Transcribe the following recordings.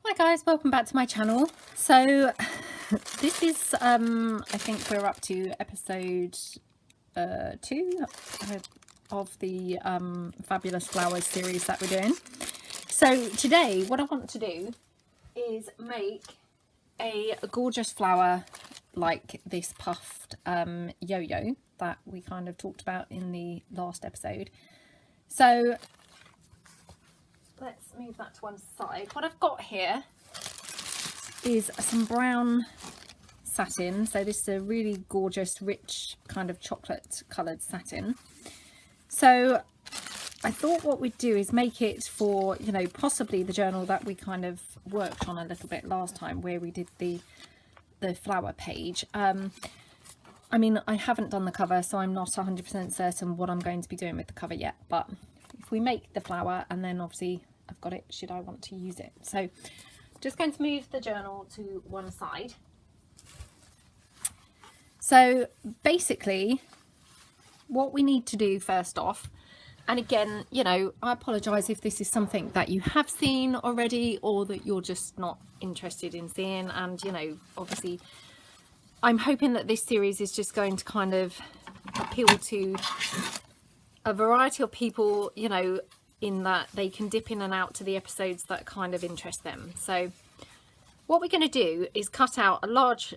Hi guys, welcome back to my channel. So this is I think we're up to episode 2 of the Fabulous Flowers series that we're doing. So today what I want to do is make a gorgeous flower like this puffed yo-yo that we kind of talked about in the last episode. So let's move that to one side. What I've got here is some brown satin. So this is a really gorgeous, rich kind of chocolate coloured satin. So I thought what we'd do is make it for, you know, possibly the journal that we kind of worked on a little bit last time, where we did the flower page. I mean, I haven't done the cover, so I'm not 100% certain what I'm going to be doing with the cover yet, but if we make the flower and then obviously I've got it should I want to use it. So I'm just going to move the journal to one side. So basically what we need to do first off, and again, you know, I apologise if this is something that you have seen already or that you're just not interested in seeing, and you know, obviously I'm hoping that this series is just going to kind of appeal to a variety of people, you know, in that they can dip in and out to the episodes that kind of interest them. So what we're going to do is cut out a large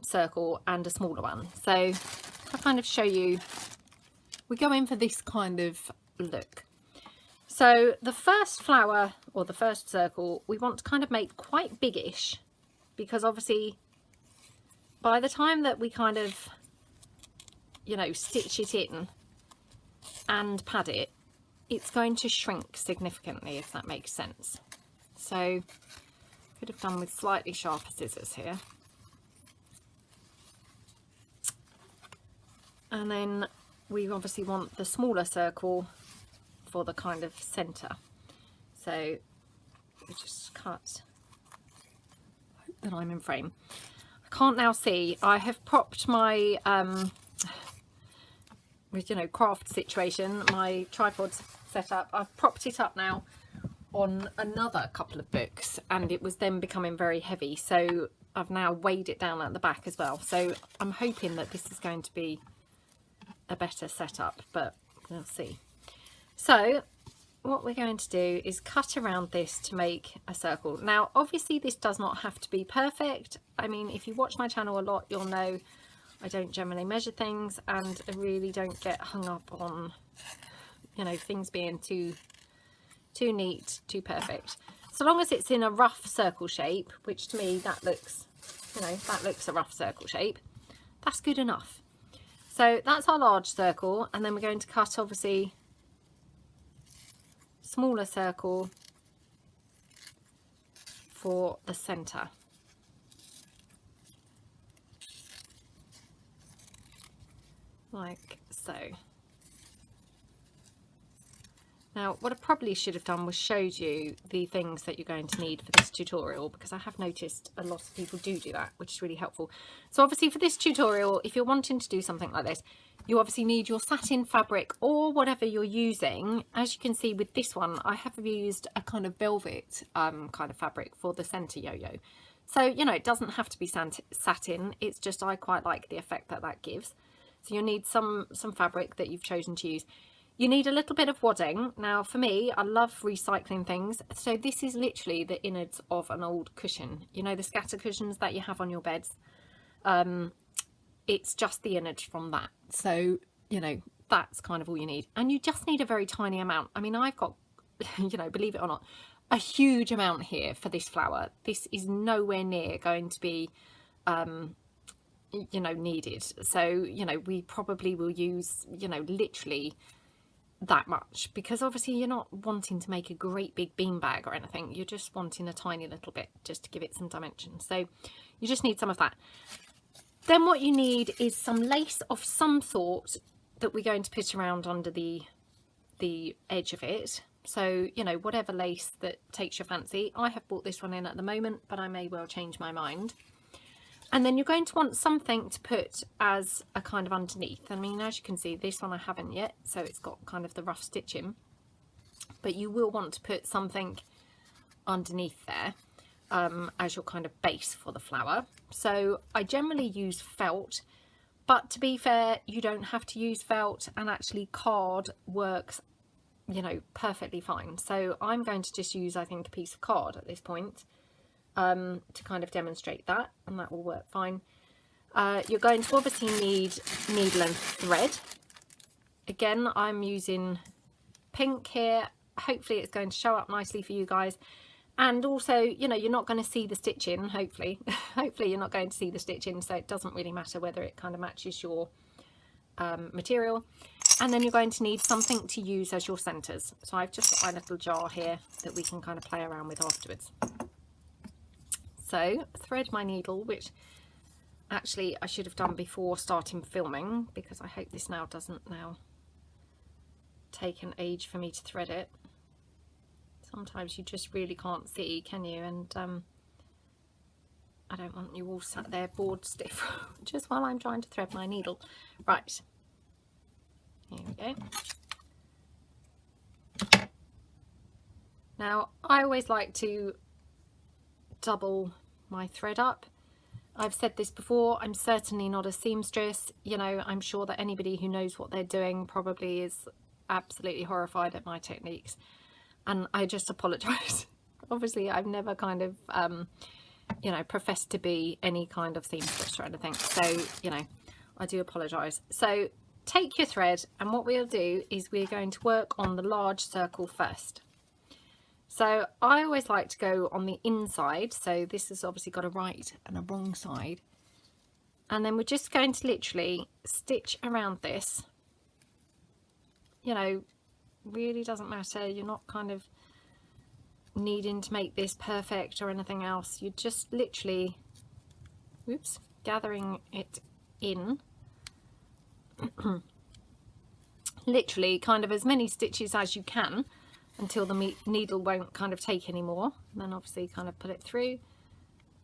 circle and a smaller one. So I'll kind of show you, we go in for this kind of look. So the first flower or the first circle we want to kind of make quite biggish, because obviously by the time that we kind of, you know, stitch it in and pad it, it's going to shrink significantly, if that makes sense. So could have done with slightly sharper scissors here. And then we obviously want the smaller circle for the kind of center. So we just cut, hope that I'm in frame. I can't now see, I have propped my with, you know, craft situation, my tripod set up. I've propped it up now on another couple of books, and it was then becoming very heavy, so I've now weighed it down at the back as well. So I'm hoping that this is going to be a better setup, but we'll see. So what we're going to do is cut around this to make a circle. Now obviously this does not have to be perfect. I mean, if you watch my channel a lot, you'll know I don't generally measure things, and I really don't get hung up on, you know, things being too neat, too perfect. So long as it's in a rough circle shape, which to me that looks, you know, that looks a rough circle shape, that's good enough. So that's our large circle, and then we're going to cut obviously smaller circle for the center. Like so. Now what I probably should have done was showed you the things that you're going to need for this tutorial, because I have noticed a lot of people do that, which is really helpful. So obviously for this tutorial, if you're wanting to do something like this, you obviously need your satin fabric or whatever you're using. As you can see with this one, I have used a kind of velvet kind of fabric for the center yo-yo. So, you know, it doesn't have to be satin, it's just I quite like the effect that that gives. So you'll need some fabric that you've chosen to use. You need a little bit of wadding. Now for me, I love recycling things. So this is literally the innards of an old cushion. You know, the scatter cushions that you have on your beds. It's just the innards from that. So, you know, that's kind of all you need. And you just need a very tiny amount. I mean, I've got, you know, believe it or not, a huge amount here for this flower. This is nowhere near going to be you know, needed. So, you know, we probably will use, you know, literally that much, because obviously you're not wanting to make a great big beanbag or anything, you're just wanting a tiny little bit just to give it some dimension. So you just need some of that. Then what you need is some lace of some sort that we're going to put around under the edge of it. So, you know, whatever lace that takes your fancy. I have bought this one in at the moment, but I may well change my mind. And then you're going to want something to put as a kind of underneath. I mean, as you can see, this one I haven't yet, so it's got kind of the rough stitching. But you will want to put something underneath there. as your kind of base for the flower. So I generally use felt, but to be fair, you don't have to use felt, and actually card works, you know, perfectly fine. So I'm going to just use, I think, a piece of card at this point to kind of demonstrate that, and that will work fine. You're going to obviously need needle and thread. Again, I'm using pink here. Hopefully it's going to show up nicely for you guys. And also, you know, you're not going to see the stitching, hopefully. Hopefully you're not going to see the stitching, so it doesn't really matter whether it kind of matches your material. And then you're going to need something to use as your centres. So I've just got my little jar here that we can kind of play around with afterwards. So thread my needle, which actually I should have done before starting filming, because I hope this now doesn't now take an age for me to thread it. Sometimes you just really can't see, can you? And I don't want you all sat there bored stiff just while I'm trying to thread my needle. Right, here we go. Now I always like to double my thread up. I've said this before, I'm certainly not a seamstress. You know, I'm sure that anybody who knows what they're doing probably is absolutely horrified at my techniques, and I just apologize. Obviously I've never kind of you know, professed to be any kind of seamstress or anything, so you know, I do apologize. So take your thread, and what we'll do is we're going to work on the large circle first. So I always like to go on the inside, so this has obviously got a right and a wrong side, and then we're just going to literally stitch around this. You know, really doesn't matter, you're not kind of needing to make this perfect or anything else. You're just literally, whoops, gathering it in. Literally kind of as many stitches as you can until the needle won't kind of take anymore, and then obviously kind of pull it through.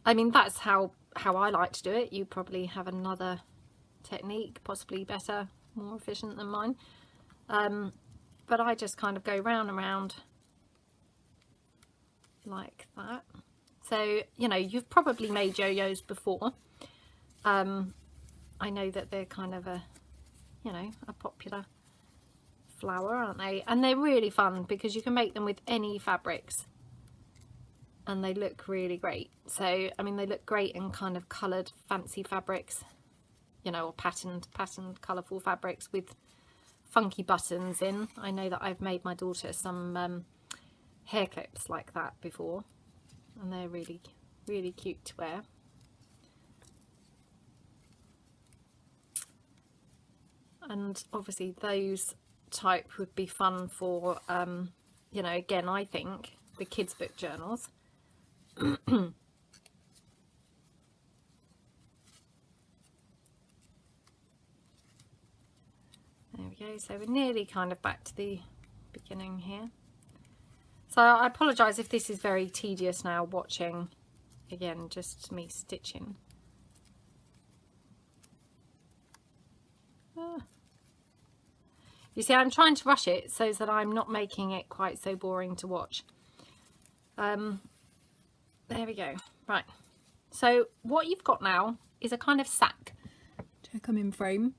I mean, that's how I like to do it. You probably have another technique, possibly better, more efficient than mine. But I just kind of go round and round like that. So, you know, you've probably made yo-yos before. I know that they're kind of a, you know, a popular flower, aren't they? And they're really fun because you can make them with any fabrics and they look really great. So, I mean, they look great in kind of coloured fancy fabrics, you know, or patterned colourful fabrics with funky buttons in. I know that I've made my daughter some hair clips like that before, and they're really, really cute to wear. And obviously those type would be fun for, you know, again, I think the kids' book journals. There we go, so we're nearly kind of back to the beginning here. So I apologise if this is very tedious now watching, again, just me stitching. You see, I'm trying to rush it so that I'm not making it quite so boring to watch. There we go. Right, so what you've got now is a kind of sack. Do I come in frame?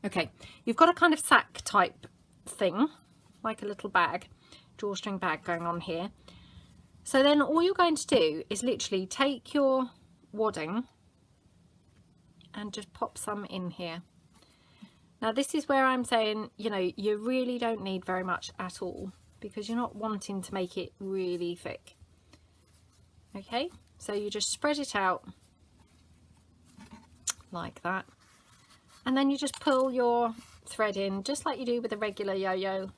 Okay, you've got a kind of sack type thing, like a little bag, drawstring bag going on here. So then all you're going to do is literally take your wadding and just pop some in here. Now this is where I'm saying, you know, you really don't need very much at all because you're not wanting to make it really thick. Okay, so you just spread it out like that, and then you just pull your thread in just like you do with a regular yo-yo,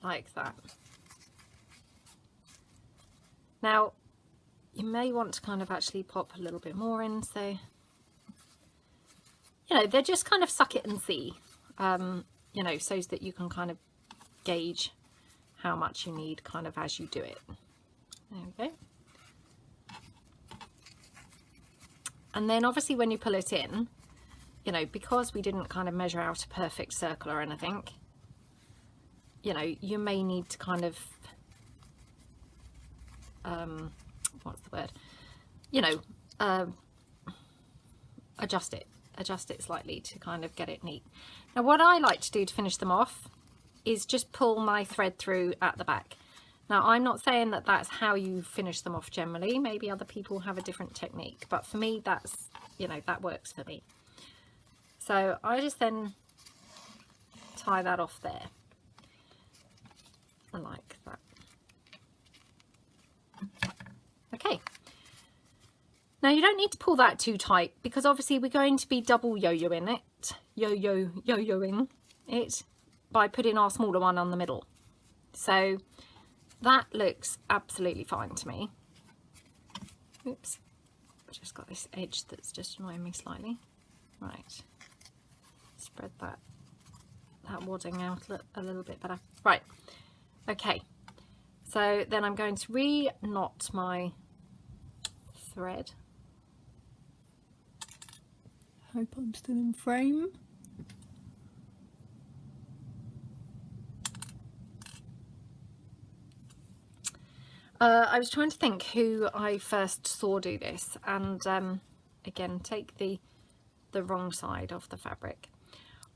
like that. Now you may want to kind of actually pop a little bit more in, so you know, they're just kind of suck it and see, you know, so that you can kind of gauge how much you need kind of as you do it. There we go. And then obviously when you pull it in, you know, because we didn't kind of measure out a perfect circle or anything, you know, you may need to kind of what's the word, you know, adjust it slightly to kind of get it neat. Now what I like to do to finish them off is just pull my thread through at the back. Now I'm not saying that that's how you finish them off generally, maybe other people have a different technique, but for me that's, you know, that works for me. So I just then tie that off there like that. Okay, now you don't need to pull that too tight because obviously we're going to be double yo-yoing it, yo-yoing it by putting our smaller one on the middle. So that looks absolutely fine to me. Oops, I've just got this edge that's just annoying me slightly. Right, spread that wadding out a little bit better. Right, okay, so then I'm going to re-knot my thread. Hope I'm still in frame. I was trying to think who I first saw do this, and again, take the wrong side of the fabric.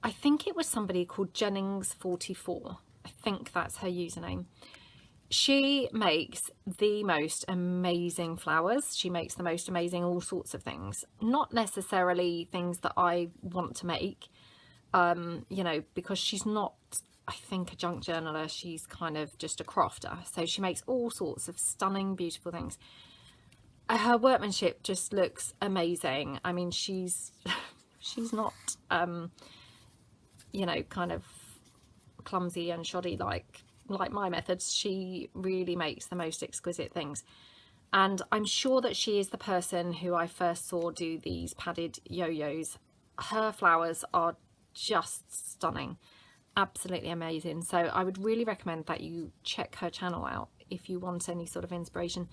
I think it was somebody called Jennings44. I think that's her username. She makes the most amazing flowers. She makes the most amazing all sorts of things. Not necessarily things that I want to make, you know, because she's not, I think, a junk journaler. She's kind of just a crafter. So she makes all sorts of stunning, beautiful things. Her workmanship just looks amazing. I mean, she's not, you know, kind of clumsy and shoddy like my methods. She really makes the most exquisite things, and I'm sure that she is the person who I first saw do these padded yo-yos. Her flowers are just stunning, absolutely amazing. So I would really recommend that you check her channel out if you want any sort of inspiration.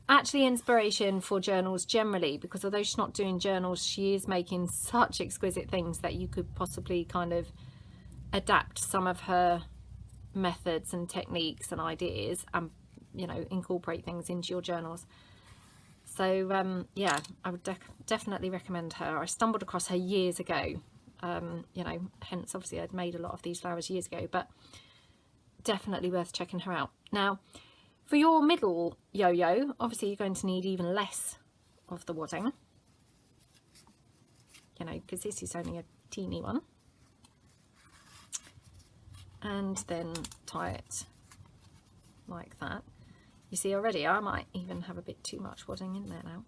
Actually, inspiration for journals generally, because although she's not doing journals, she is making such exquisite things that you could possibly kind of adapt some of her methods and techniques and ideas and, you know, incorporate things into your journals. So yeah, I would definitely recommend her. I stumbled across her years ago, you know, hence obviously I'd made a lot of these flowers years ago, but definitely worth checking her out. Now for your middle yo-yo, obviously you're going to need even less of the wadding, you know, because this is only a teeny one. And then tie it like that. You see already I might even have a bit too much wadding in there now.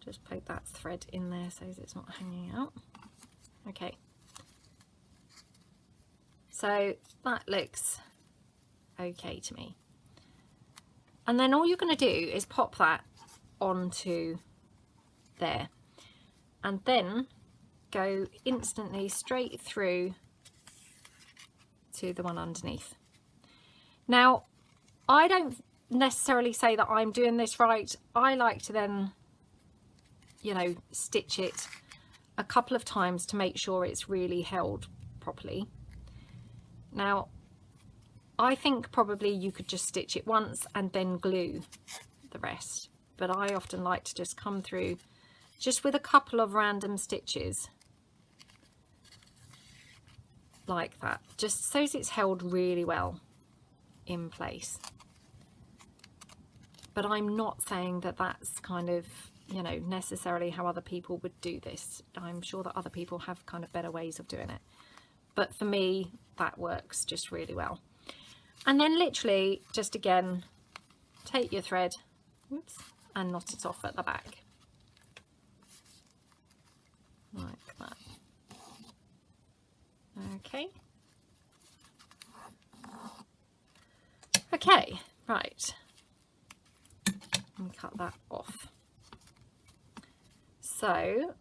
Just poke that thread in there so that it's not hanging out. Okay, so that looks okay to me. And then all you're going to do is pop that onto there and then go instantly straight through to the one underneath. Now I don't necessarily say that I'm doing this right. I like to then, you know, stitch it a couple of times to make sure it's really held properly. Now I think probably you could just stitch it once and then glue the rest, but I often like to just come through just with a couple of random stitches like that, just so it's held really well in place. But I'm not saying that that's kind of, you know, necessarily how other people would do this. I'm sure that other people have kind of better ways of doing it, but for me that works just really well. And then literally just again take your thread, oops, and knot it off at the back like that. Okay. Okay, right. Let me cut that off. So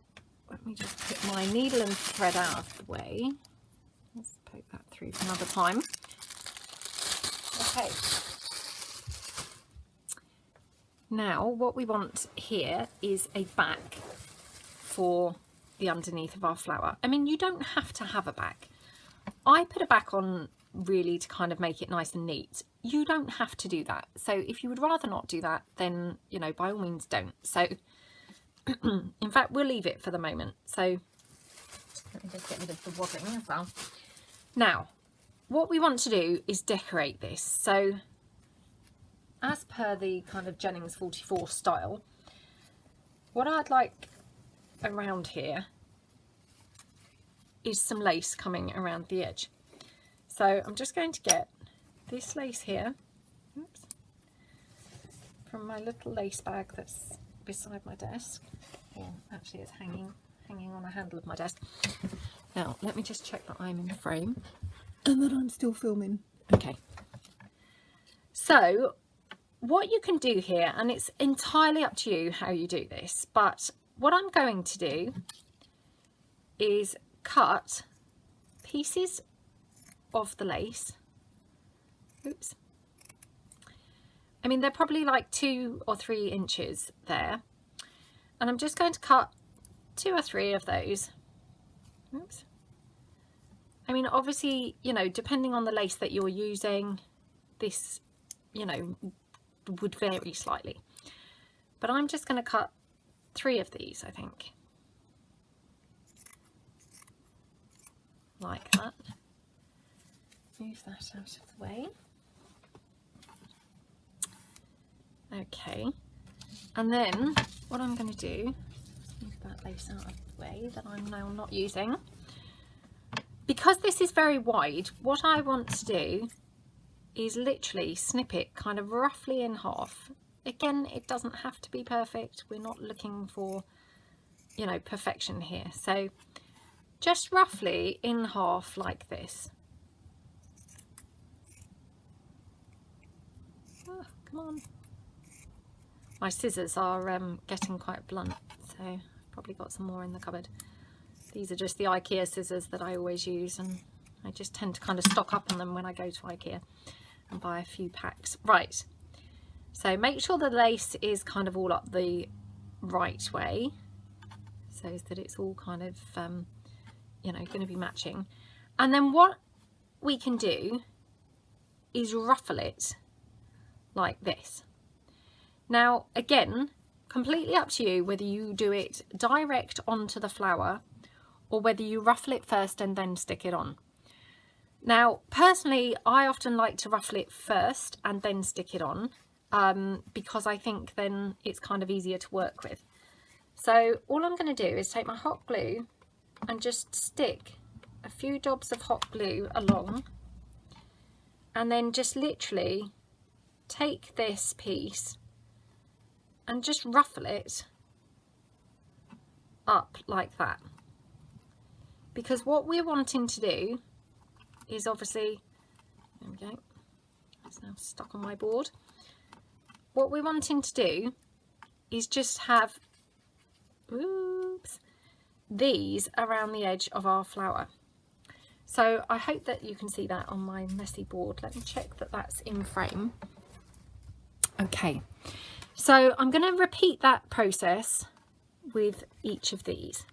let me just put my needle and thread out of the way. Let's poke that through for another time. Okay. Now what we want here is a back for the underneath of our flower. I mean, you don't have to have a back. I put a back on really to kind of make it nice and neat. You don't have to do that. So if you would rather not do that, then, you know, by all means don't. So in fact, we'll leave it for the moment. So let me just get rid of the wadding as well. Now, what we want to do is decorate this. So as per the kind of Jennings 44 style, what I'd like around here is some lace coming around the edge. So I'm just going to get this lace here, oops, from my little lace bag that's beside my desk. Well, actually it's hanging on a handle of my desk. Now let me just check that I'm in the frame and that I'm still filming. Okay. So what you can do here, and it's entirely up to you how you do this, but what I'm going to do is cut pieces of the lace. Oops. I mean, they're probably like 2 or 3 inches there. And I'm just going to cut 2 or 3 of those. Oops. I mean, obviously, you know, depending on the lace that you're using, this, you know, would vary slightly. But I'm just going to cut 3 of these, I think. Like that. Move that out of the way. Okay. And then what I'm going to do, move that lace out of the way that I'm now not using. Because this is very wide, what I want to do is literally snip it kind of roughly in half. Again, it doesn't have to be perfect. We're not looking for, you know, perfection here. So just roughly in half like this. Oh, come on. My scissors are getting quite blunt, so I've probably got some more in the cupboard. These are just the IKEA scissors that I always use, and I just tend to kind of stock up on them when I go to IKEA and buy a few packs. Right, so make sure the lace is kind of all up the right way, so that it's all kind of, you know, going to be matching. And then what we can do is ruffle it like this. Now, again, completely up to you whether you do it direct onto the flower or whether you ruffle it first and then stick it on. Now, personally, I often like to ruffle it first and then stick it on because I think then it's kind of easier to work with. So all I'm going to do is take my hot glue and just stick a few dobs of hot glue along, and then just literally take this piece and just ruffle it up like that. Because what we're wanting to do is obviously, there we go, it's now stuck on my board. What we're wanting to do is just have, oops, these around the edge of our flower. So I hope that you can see that on my messy board. Let me check that that's in frame. Okay. So I'm going to repeat that process with each of these.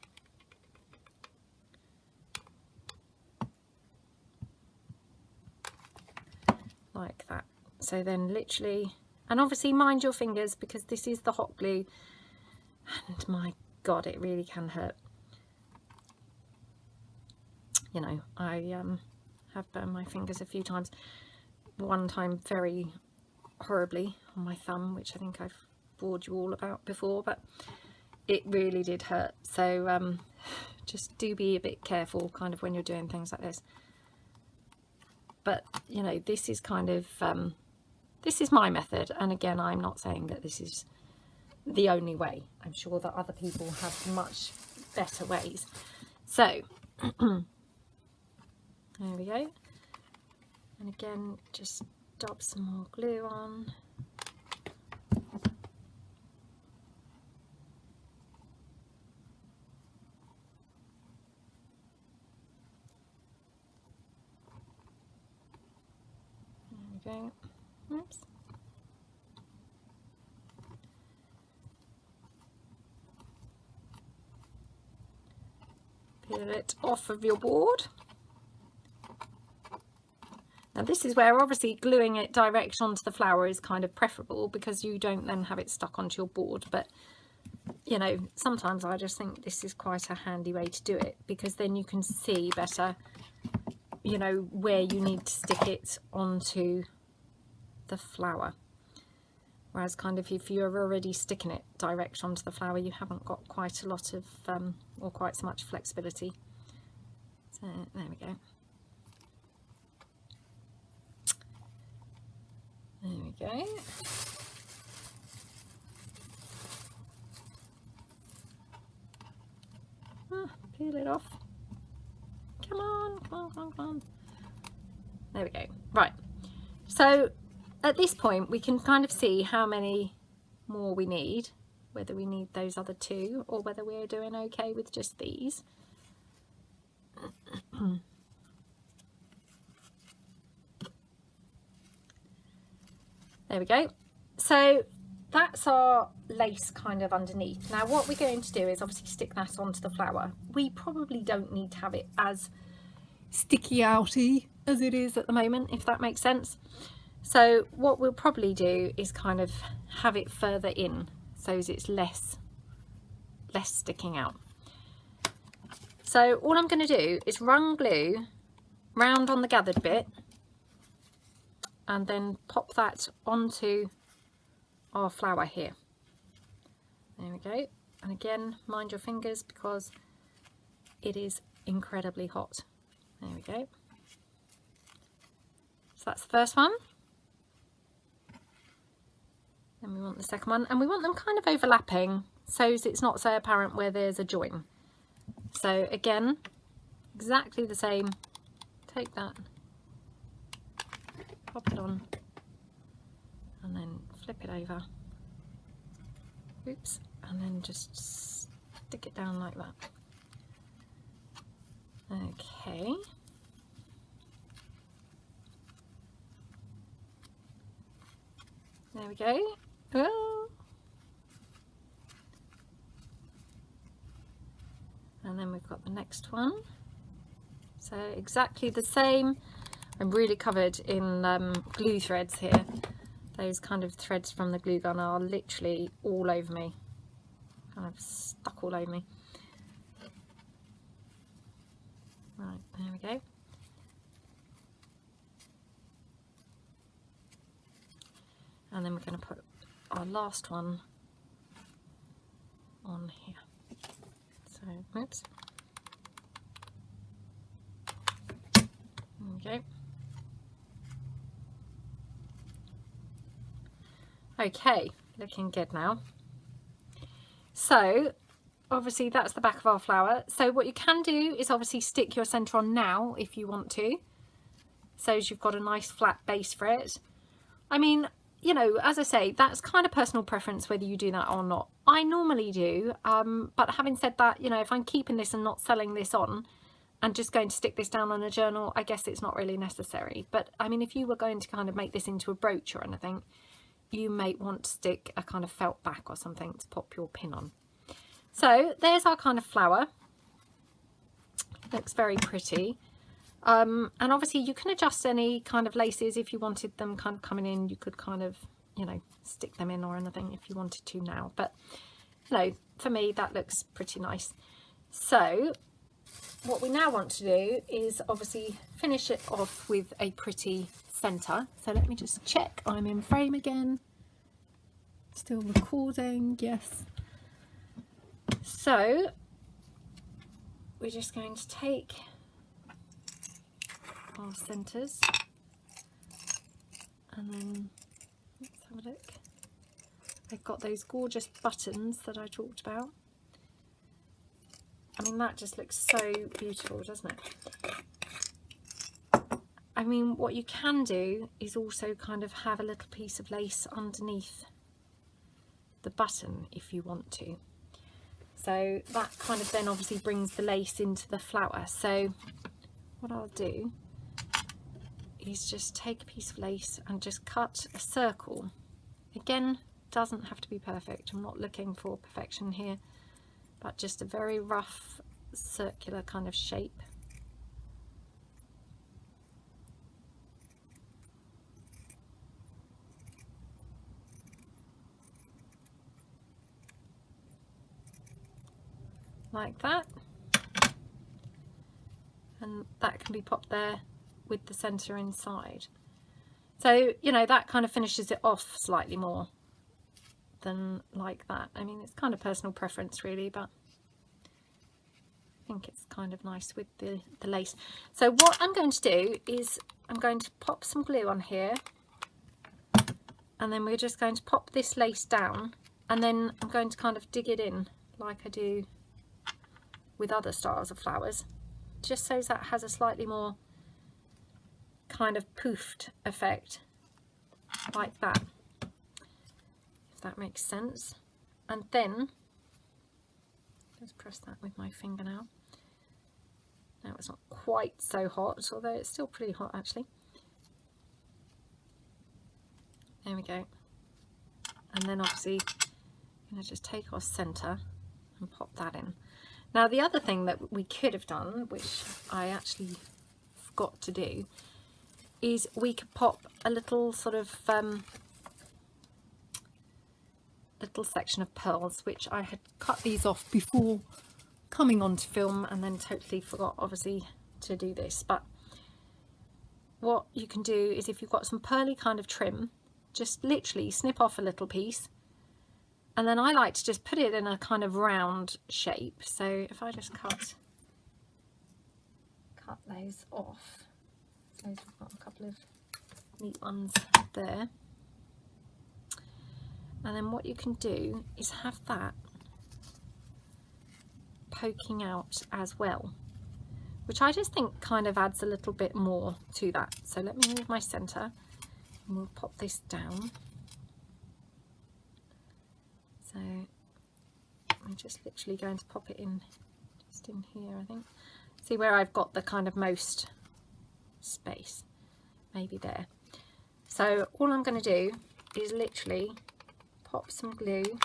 Like that. So then literally, and obviously mind your fingers because this is the hot glue and my God, it really can hurt. You know, I have burned my fingers a few times. One time very horribly on my thumb, which I think I've bored you all about before, but it really did hurt. So just do be a bit careful kind of when you're doing things like this. But you know, this is kind of this is my method, and again, I'm not saying that this is the only way. I'm sure that other people have much better ways. So there we go, and again just dab some more glue on. There we go. Oops. Peel it off of your board. Now this is where obviously gluing it direct onto the flower is kind of preferable, because you don't then have it stuck onto your board. But you know, sometimes I just think this is quite a handy way to do it, because then you can see better, you know, where you need to stick it onto the flower. Whereas kind of if you're already sticking it direct onto the flower, you haven't got quite a lot of or quite so much flexibility. So there we go. There we go. Peel it off. Come on, come on, come on, come on. There we go. Right. So at this point, we can kind of see how many more we need, whether we need those other two or whether we're doing okay with just these. There we go. So that's our lace kind of underneath. Now what we're going to do is obviously stick that onto the flower. We probably don't need to have it as sticky outy as it is at the moment, if that makes sense. So what we'll probably do is kind of have it further in so as it's less sticking out. So all I'm going to do is run glue round on the gathered bit and then pop that onto our flower here. There we go. And again, mind your fingers because it is incredibly hot. There we go. So that's the first one. Then we want the second one, and we want them kind of overlapping so it's not so apparent where there's a join. So again, exactly the same. Take that, pop it on, and then flip it over. Oops, and then just stick it down like that. Okay. There we go. Oh. And then we've got the next one. So exactly the same. I'm really covered in glue threads here. Those kind of threads from the glue gun are literally all over me. Kind of stuck all over me. Right, there we go. And then we're going to put our last one on here. So, oops. There we go. Okay, looking good now. So, obviously that's the back of our flower. So what you can do is obviously stick your centre on now if you want to. So as you've got a nice flat base for it. I mean, you know, as I say, that's kind of personal preference whether you do that or not. I normally do, but having said that, you know, if I'm keeping this and not selling this on and just going to stick this down on a journal, I guess it's not really necessary. But I mean, if you were going to kind of make this into a brooch or anything, you may want to stick a kind of felt back or something to pop your pin on. So there's our kind of flower. Looks very pretty. And obviously you can adjust any kind of laces if you wanted them kind of coming in. You could kind of, you know, stick them in or anything if you wanted to now. But, you know, for me that looks pretty nice. So what we now want to do is obviously finish it off with a pretty centre. So let me just check I'm in frame again. Still recording, yes. So we're just going to take our centres and then let's have a look. They've got those gorgeous buttons that I talked about. I mean, that just looks so beautiful, doesn't it? I mean, what you can do is also kind of have a little piece of lace underneath the button if you want to. So that kind of then obviously brings the lace into the flower. So what I'll do is just take a piece of lace and just cut a circle. Again, doesn't have to be perfect. I'm not looking for perfection here, but just a very rough circular kind of shape. like that, and that can be popped there with the centre inside. So, you know, that kind of finishes it off slightly more than like that. I mean, it's kind of personal preference really, but I think it's kind of nice with the lace. So what I'm going to do is I'm going to pop some glue on here, and then we're just going to pop this lace down, and then I'm going to kind of dig it in like I do with other styles of flowers, just so that has a slightly more kind of poofed effect, like that, if that makes sense. And then just press that with my finger now. Now it's not quite so hot, although it's still pretty hot actually. There we go. And then obviously I'm going to just take our centre and pop that in. Now the other thing that we could have done, which I actually forgot to do, is we could pop a little sort of little section of pearls, which I had cut these off before coming on to film, and then totally forgot obviously to do this. But what you can do is, if you've got some pearly kind of trim, just literally snip off a little piece, and then I like to just put it in a kind of round shape. So if I just cut those off, those we've got a couple of neat ones there, and then what you can do is have that poking out as well, which I just think kind of adds a little bit more to that. So let me move my centre and we'll pop this down. So I'm just literally going to pop it in just in here, I think. See where I've got the kind of most space, maybe there. So all I'm going to do is literally pop some glue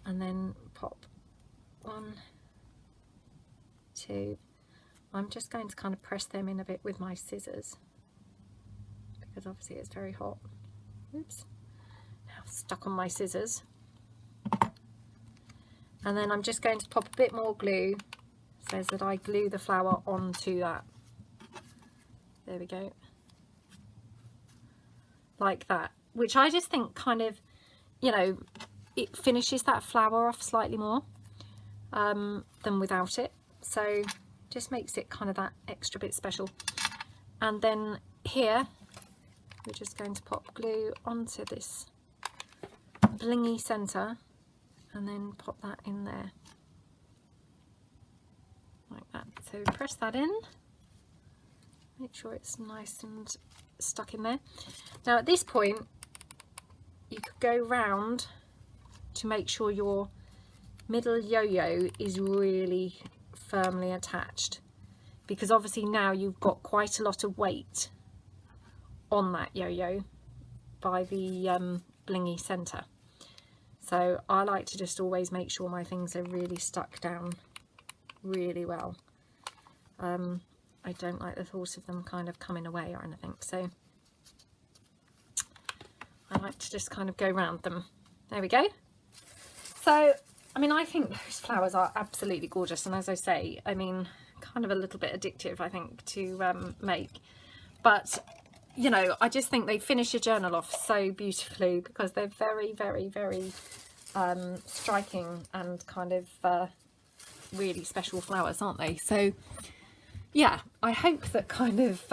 and then pop 1, 2. I'm just going to kind of press them in a bit with my scissors, because obviously it's very hot. Oops, now I'm stuck on my scissors. And then I'm just going to pop a bit more glue so that I glue the flower onto that. There we go, like that, which I just think kind of, you know, it finishes that flower off slightly more than without it, so just makes it kind of that extra bit special. And then here we're just going to pop glue onto this blingy centre and then pop that in there like that. So press that in, make sure it's nice and stuck in there. Now at this point you could go round to make sure your middle yo-yo is really firmly attached, because obviously now you've got quite a lot of weight on that yo-yo by the blingy centre. So I like to just always make sure my things are really stuck down really well. I don't like the thought of them kind of coming away or anything, so I like to just kind of go round them. There we go. So I mean, I think those flowers are absolutely gorgeous, and as I say, I mean, kind of a little bit addictive, I think, to make. But you know, I just think they finish your journal off so beautifully, because they're very, very, very striking and kind of really special flowers, aren't they? So yeah, I hope that kind of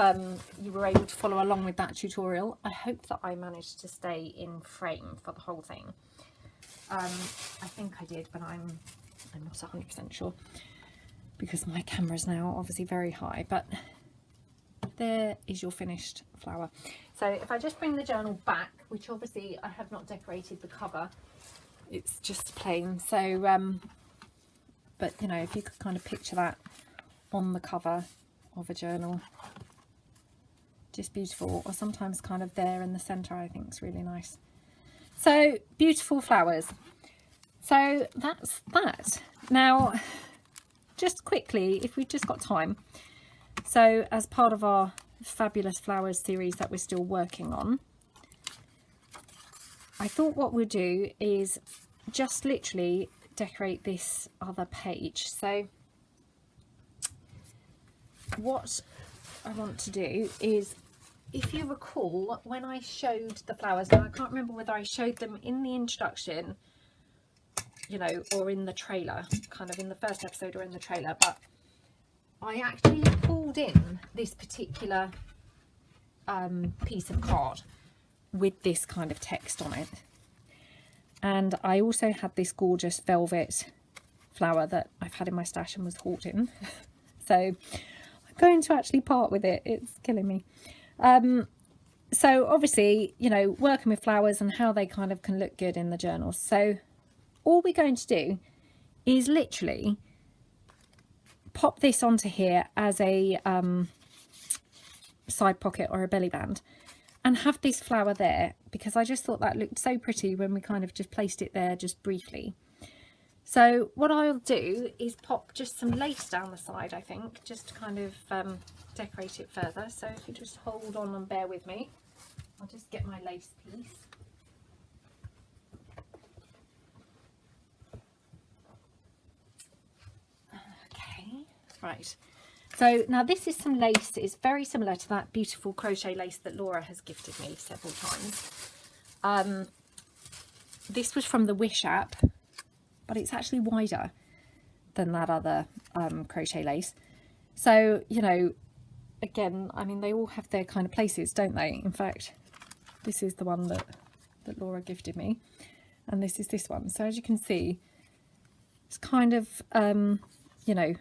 you were able to follow along with that tutorial. I hope that I managed to stay in frame for the whole thing. I think I did, but I'm not 100% sure, because my camera's now obviously very high. But there is your finished flower. So if I just bring the journal back, which obviously I have not decorated the cover, it's just plain. So but you know, if you could kind of picture that on the cover of a journal, just beautiful, or sometimes kind of there in the center, I think it's really nice. So beautiful flowers. So that's that. Now just quickly, if we've just got time, so as part of our fabulous flowers series that we're still working on, I thought what we'll do is just literally decorate this other page. So what I want to do is, if you recall, when I showed the flowers, now I can't remember whether I showed them in the introduction, you know, or in the trailer, kind of in the first episode or in the trailer, but I actually pulled in this particular piece of card with this kind of text on it. And I also had this gorgeous velvet flower that I've had in my stash and was hoarding. So I'm going to actually part with it. It's killing me. So obviously, you know, working with flowers and how they kind of can look good in the journal. So all we're going to do is literally pop this onto here as a side pocket or a belly band, and have this flower there, because I just thought that looked so pretty when we kind of just placed it there just briefly. So what I'll do is pop just some lace down the side, I think, just to kind of decorate it further. So if you just hold on and bear with me, I'll just get my lace piece. Okay, right. So now this is some lace. It's very similar to that beautiful crochet lace that Laura has gifted me several times. This was from the Wish app, but it's actually wider than that other crochet lace. So, you know, again, I mean, they all have their kind of places, don't they? In fact, this is the one that Laura gifted me, and this is this one. So as you can see, it's kind of, you know,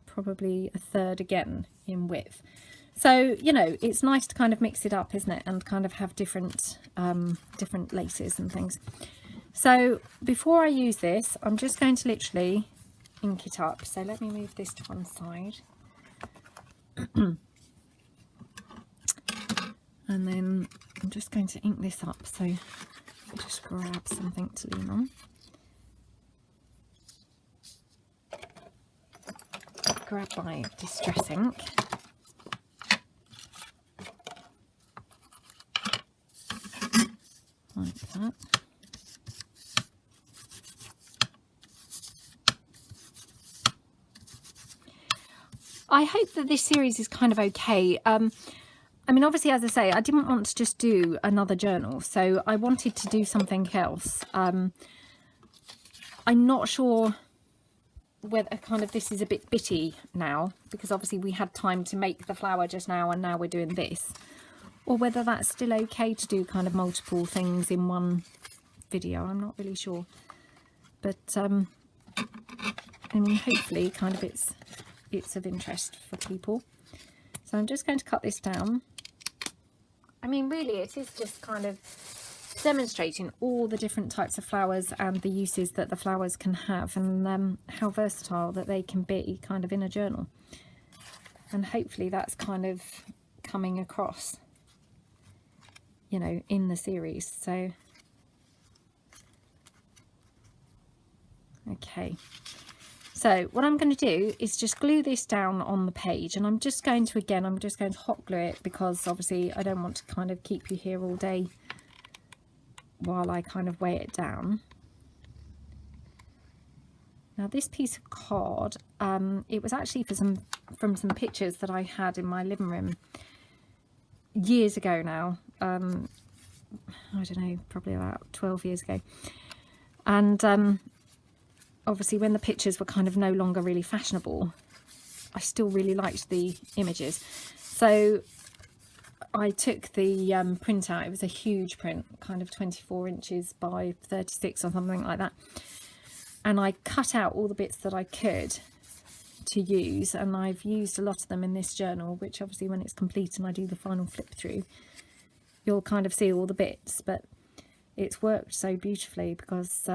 probably a third again in width. So, you know, it's nice to kind of mix it up, isn't it, and kind of have different different laces and things. So before I use this, I'm just going to literally ink it up. So let me move this to one side. And then I'm just going to ink this up, so I'll just grab something to lean on. Grab my distress ink. Like that. I hope that this series is kind of okay. I mean, obviously, as I say, I didn't want to just do another journal, so I wanted to do something else. I'm not sure whether kind of this is a bit bitty now, because obviously we had time to make the flower just now and now we're doing this, or whether that's still okay to do kind of multiple things in one video. I'm not really sure, but I mean, hopefully kind of it's of interest for people. So I'm just going to cut this down. I mean, really it is just kind of demonstrating all the different types of flowers and the uses that the flowers can have, and how versatile that they can be kind of in a journal. And hopefully that's kind of coming across, you know, in the series. So okay, so what I'm going to do is just glue this down on the page, and I'm just going to, again, I'm just going to hot glue it, because obviously I don't want to kind of keep you here all day while I kind of weigh it down. Now this piece of card, it was actually from some pictures that I had in my living room years ago now. I don't know, probably about 12 years ago. And obviously when the pictures were kind of no longer really fashionable, I still really liked the images. So I took the print out. It was a huge print, kind of 24 inches by 36 or something like that. And I cut out all the bits that I could to use, and I've used a lot of them in this journal, which obviously when it's complete and I do the final flip through, you'll kind of see all the bits. But it's worked so beautifully, because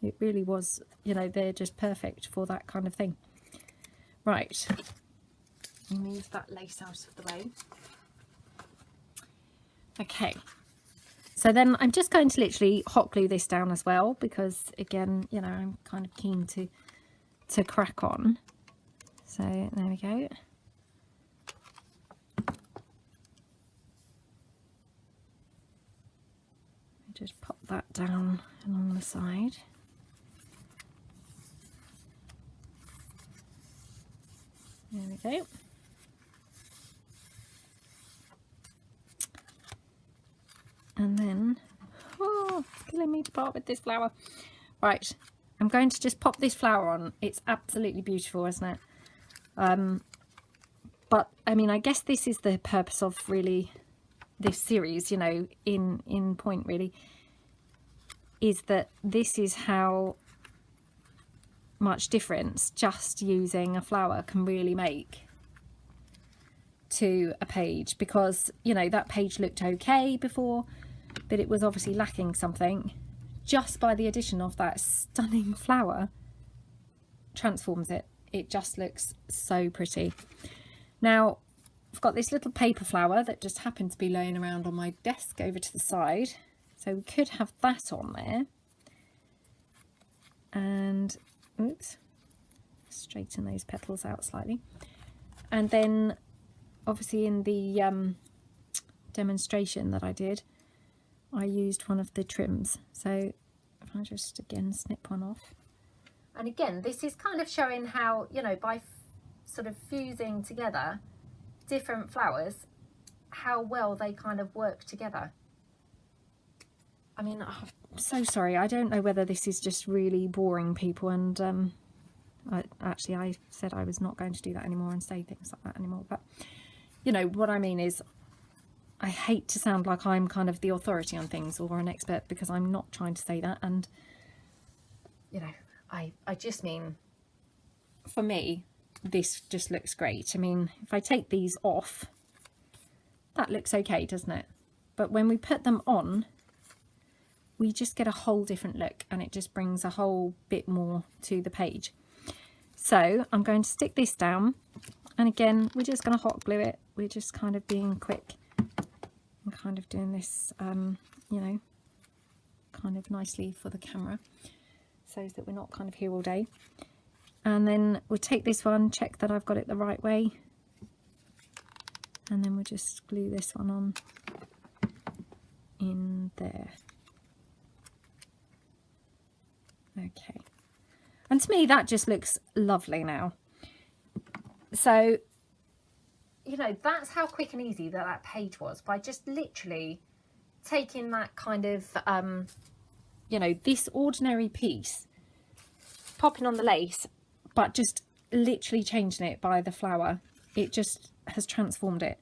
it really was, you know, they're just perfect for that kind of thing. Right, move that lace out of the way. Okay, so then I'm just going to literally hot glue this down as well, because again, you know, I'm kind of keen to crack on. So there we go. Just pop that down along the side. There we go. And then, oh, it's killing me to part with this flower. Right, I'm going to just pop this flower on. It's absolutely beautiful, isn't it? But I mean, I guess this is the purpose of really this series, you know, in point really, is that this is how much difference just using a flower can really make to a page. Because, you know, that page looked okay before, but it was obviously lacking something. Just by the addition of that stunning flower transforms it. It just looks so pretty. Now, I've got this little paper flower that just happened to be laying around on my desk over to the side. So we could have that on there. And, oops, straighten those petals out slightly. And then, obviously in the demonstration that I did, I used one of the trims. So if I just again snip one off. And again, this is kind of showing how, you know, by sort of fusing together different flowers, how well they kind of work together. I mean, I'm so sorry. I don't know whether this is just really boring people, and I said I was not going to do that anymore and say things like that anymore. But, you know, what I mean is, I hate to sound like I'm kind of the authority on things or an expert, because I'm not trying to say that. And, you know, I just mean, for me, this just looks great. I mean, if I take these off, that looks okay, doesn't it? But when we put them on, we just get a whole different look, and it just brings a whole bit more to the page. So I'm going to stick this down, and again, we're just going to hot glue it. We're just kind of being quick. I'm kind of doing this, you know, kind of nicely for the camera, so that we're not kind of here all day. And then we'll take this one, check that I've got it the right way, and then we'll just glue this one on in there. Okay, and to me that just looks lovely now. So, you know, that's how quick and easy that page was, by just literally taking that kind of, you know, this ordinary piece, popping on the lace, but just literally changing it by the flower. It just has transformed it.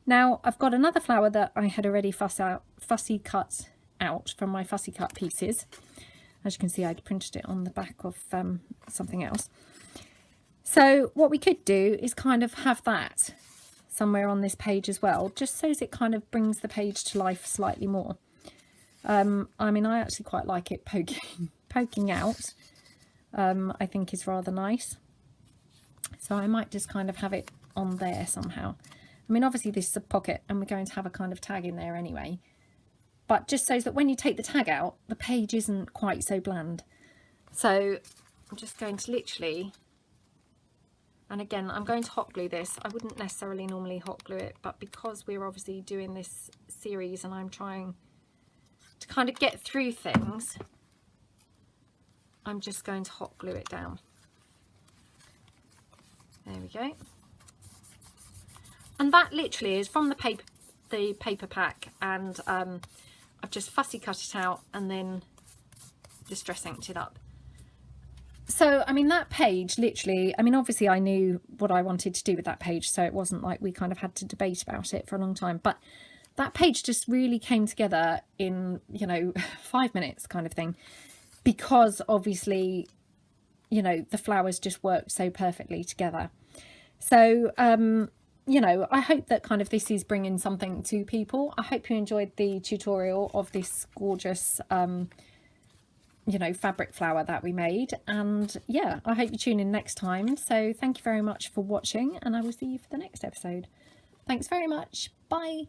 Now, I've got another flower that I had already fussy cut out from my fussy cut pieces. As you can see, I'd printed it on the back of something else. So what we could do is kind of have that somewhere on this page as well, just so as it kind of brings the page to life slightly more. I mean, I actually quite like it poking out. I think is rather nice. So I might just kind of have it on there somehow. I mean, obviously this is a pocket, and we're going to have a kind of tag in there anyway. But just so that when you take the tag out, the page isn't quite so bland. So I'm just going to literally, and again, I'm going to hot glue this. I wouldn't necessarily normally hot glue it, but because we're obviously doing this series and I'm trying to kind of get through things, I'm just going to hot glue it down. There we go. And that literally is from the paper pack, and I've just fussy cut it out and then distress inked it up. So, I mean, that page literally, I mean, obviously I knew what I wanted to do with that page, so it wasn't like we kind of had to debate about it for a long time, but that page just really came together in, you know, 5 minutes kind of thing, because obviously, you know, the flowers just worked so perfectly together. So, you know, I hope that kind of this is bringing something to people. I hope you enjoyed the tutorial of this gorgeous, you know, fabric flower that we made. And yeah, I hope you tune in next time. So thank you very much for watching, and I will see you for the next episode. Thanks very much. Bye.